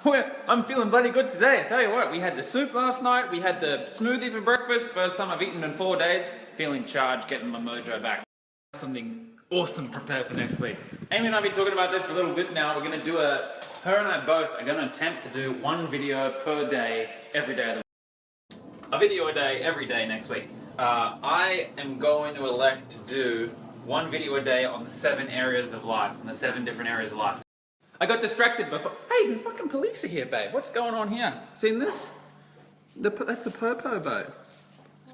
I'm feeling bloody good today. I tell you what, we had the soup last night, we had the smoothie for breakfast, first time I've eaten in 4 days. Feeling charged, getting my mojo back. Something awesome prepared for next week. Amy and I have been talking about this for a little bit now. We're going to do her and I both are going to attempt to do one video per day, every day of the week. A video a day, every day next week. I am going to elect to do one video a day on the 7 areas of life, on the 7 different areas of life. I got distracted before. Hey, the fucking police are here, babe. What's going on here? Seen this? That's the Popo boat.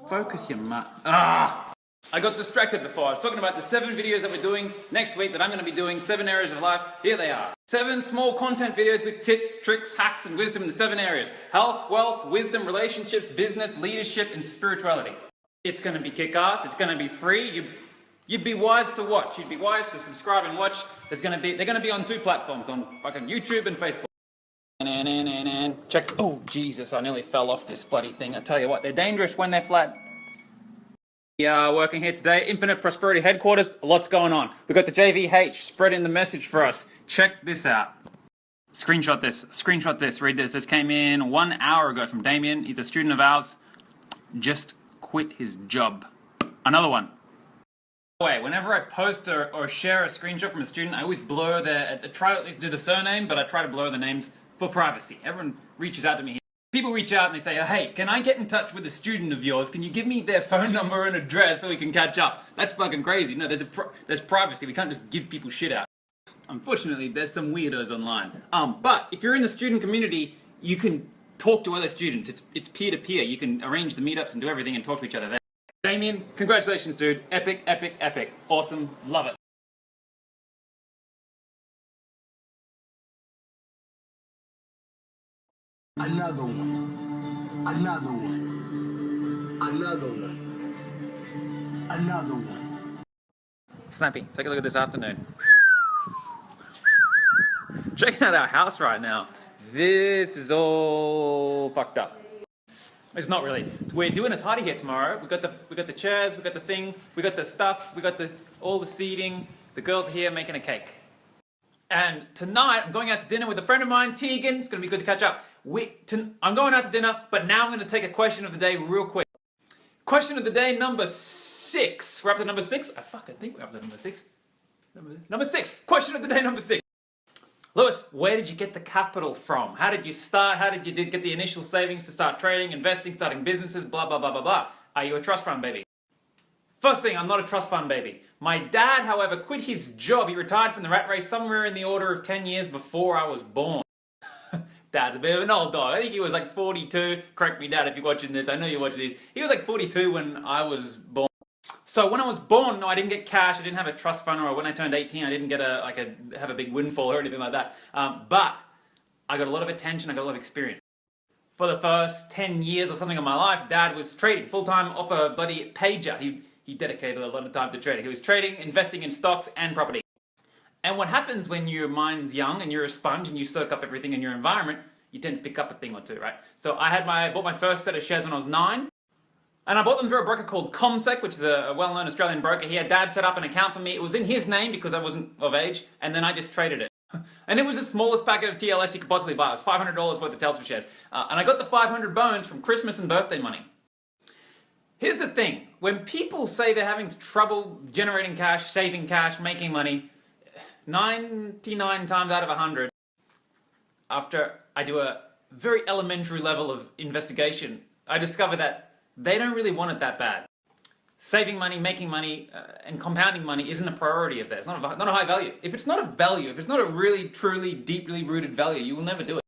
Focus your mutt. I got distracted before. I was talking about the 7 videos that we're doing next week that I'm going to be doing, 7 areas of life. Here they are. 7 small content videos with tips, tricks, hacks, and wisdom in the 7 areas. Health, wealth, wisdom, relationships, business, leadership, and spirituality. It's going to be kick-ass. It's going to be free. You'd be wise to watch. You'd be wise to subscribe and watch. They're going to be on 2 platforms, on fucking YouTube and Facebook. Check. Oh, Jesus, I nearly fell off this bloody thing. I tell you what, they're dangerous when they're flat. We are working here today, Infinite Prosperity Headquarters, lots going on. We've got the JVH spreading the message for us. Check this out. Screenshot this, read this. This came in 1 hour ago from Damien. He's a student of ours. Just quit his job. Another one. Way, whenever I post or share a screenshot from a student, I always blur I try to at least do the surname, but I try to blur the names for privacy. Everyone reaches out to me. People reach out and they say, hey, can I get in touch with a student of yours? Can you give me their phone number and address so we can catch up? That's fucking crazy. No, there's privacy. We can't just give people shit out. Unfortunately, there's some weirdos online. But if you're in the student community, you can talk to other students. It's peer-to-peer. You can arrange the meetups and do everything and talk to each other there. Damien, congratulations, dude. Epic, epic, epic. Awesome. Love it. Another one. Another one. Another one. Another one. Snappy, take a look at this afternoon. Check out our house right now. This is all fucked up. It's not really. We're doing a party here tomorrow. We got the chairs, we got the thing, we got the stuff, we got all the seating. The girls are here making a cake. And tonight I'm going out to dinner with a friend of mine, Tegan. It's going to be good to catch up. I'm going out to dinner, but now I'm going to take a question of the day real quick. Question of the day number 6. We're up to number 6? I think we're up to number 6. Number 6. Question of the day number 6. Lewis, where did you get the capital from? How did you start? How did you get the initial savings to start trading, investing, starting businesses, blah, blah, blah, blah, blah? Are you a trust fund baby? First thing, I'm not a trust fund baby. My dad, however, quit his job. He retired from the rat race somewhere in the order of 10 years before I was born. Dad's a bit of an old dog. I think he was like 42. Correct me, Dad, if you're watching this. I know you're watching these. He was like 42 when I was born. So when I was born, no, I didn't get cash. I didn't have a trust fund, or when I turned 18, I didn't get have a big windfall or anything like that. But I got a lot of attention. I got a lot of experience. For the first 10 years or something of my life, Dad was trading full-time off a bloody pager. He dedicated a lot of time to trading. He was trading, investing in stocks and property. And what happens when your mind's young and you're a sponge and you soak up everything in your environment, you tend to pick up a thing or two, right? So I bought my first set of shares when I was 9. And I bought them through a broker called Comsec, which is a well-known Australian broker. He had Dad set up an account for me. It was in his name because I wasn't of age, and then I just traded it. And it was the smallest packet of TLS you could possibly buy. It was $500 worth of Telstra shares. And I got the 500 bones from Christmas and birthday money. Here's the thing. When people say they're having trouble generating cash, saving cash, making money, 99 times out of 100, after I do a very elementary level of investigation, I discover that they don't really want it that bad. Saving money, making money, and compounding money isn't a priority of theirs. It's not a high value. If it's not a value, if it's not a really, truly, deeply rooted value, you will never do it.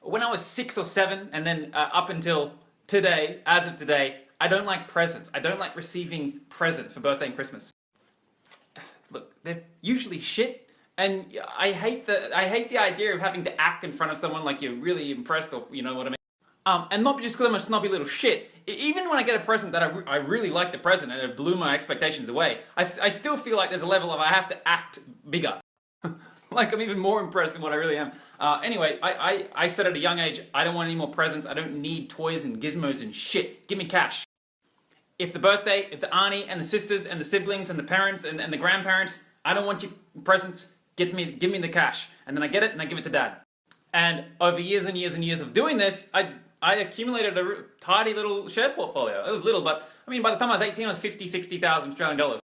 When I was 6 or 7, and then up until today, as of today, I don't like presents. I don't like receiving presents for birthday and Christmas. Look, they're usually shit, and I hate the idea of having to act in front of someone like you're really impressed, or you know what I mean. And not just because I'm a snobby little shit. Even when I get a present that I really like the present and it blew my expectations away, I still feel like there's a level of I have to act bigger. Like I'm even more impressed than what I really am. Anyway, I said at a young age, I don't want any more presents. I don't need toys and gizmos and shit. Give me cash. If the auntie and the sisters and the siblings and the parents and the grandparents, I don't want your presents. Give me the cash. And then I get it and I give it to Dad. And over years and years and years of doing this, I accumulated a tidy little share portfolio. It was little, but I mean, by the time I was 18, it was 50, 60,000 Australian dollars.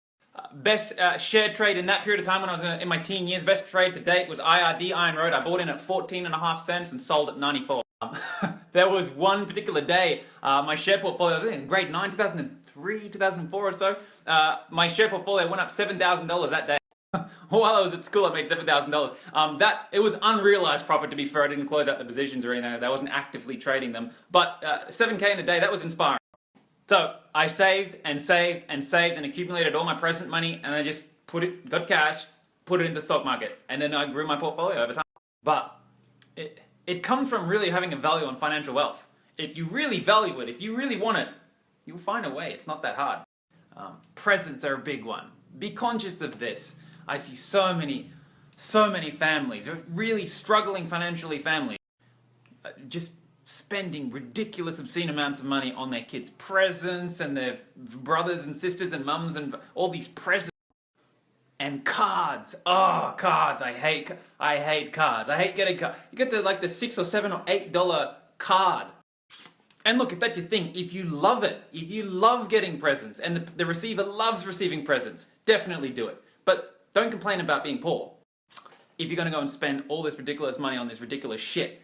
Best share trade in that period of time when I was in my teen years, best trade to date was IRD, Iron Road. I bought in at 14.5 cents and sold at 94. There was one particular day, my share portfolio, I was in grade 9, 2003, 2004 or so, my share portfolio went up $7,000 that day. While I was at school, I made $7,000. It was unrealized profit, to be fair. I didn't close out the positions or anything. I wasn't actively trading them. But 7K in a day, that was inspiring. So I saved and saved and saved and accumulated all my present money, and I just got cash, put it into the stock market, and then I grew my portfolio over time. But it comes from really having a value on financial wealth. If you really value it, if you really want it, you'll find a way. It's not that hard. Presents are a big one. Be conscious of this. I see so many families, really struggling financially families, just spending ridiculous, obscene amounts of money on their kids' presents and their brothers and sisters and mums and all these presents. And cards. Oh, cards. I hate cards. I hate getting cards. You get the $6 or $7 or $8 card. And look, if that's your thing, if you love it, if you love getting presents and the receiver loves receiving presents, definitely do it. But don't complain about being poor if you're going to go and spend all this ridiculous money on this ridiculous shit.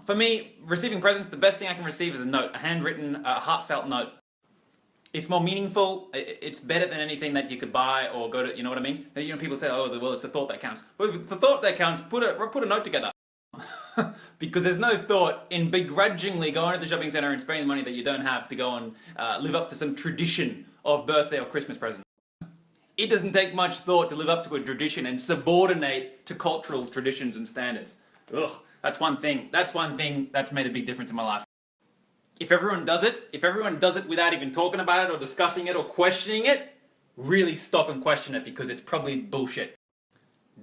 For me, receiving presents, the best thing I can receive is a note, a handwritten, heartfelt note. It's more meaningful, it's better than anything that you could buy or go to, you know what I mean? You know, people say, oh, well, it's the thought that counts. Well, if it's the thought that counts, put a note together. Because there's no thought in begrudgingly going to the shopping centre and spending money that you don't have to go and live up to some tradition of birthday or Christmas present. It doesn't take much thought to live up to a tradition and subordinate to cultural traditions and standards. Ugh, that's one thing that's made a big difference in my life. If everyone does it without even talking about it or discussing it or questioning it, really stop and question it because it's probably bullshit.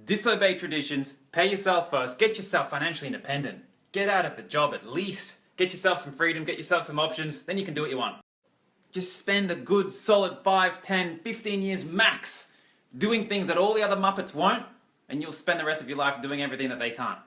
Disobey traditions, pay yourself first, get yourself financially independent, get out of the job at least, get yourself some freedom, get yourself some options, then you can do what you want. Just spend a good solid 5, 10, 15 years max doing things that all the other Muppets won't, and you'll spend the rest of your life doing everything that they can't.